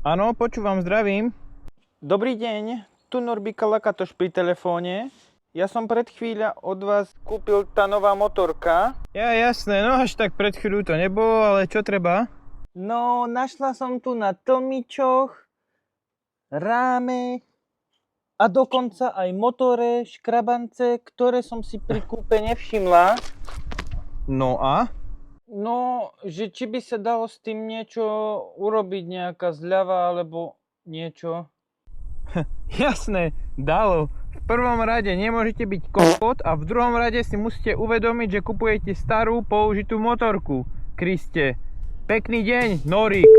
Áno, počúvam, zdravím. Dobrý deň, tu Norbika Lakatoš pri telefóne. Ja som pred chvíľa od vás kúpil tá nová motorka. Ja, jasné, no až tak pred chvíľu to nebolo, ale čo treba? No, našla som tu na tlmičoch, ráme a dokonca aj motore, škrabance, ktoré som si pri kúpe nevšimla. No a? No, že či by sa dalo s tým niečo urobiť, nejaká zľava alebo niečo. Jasné, dalo. V prvom rade nemôžete byť kokot a v druhom rade si musíte uvedomiť, že kupujete starú použitú motorku. Kriste. Pekný deň, Norik.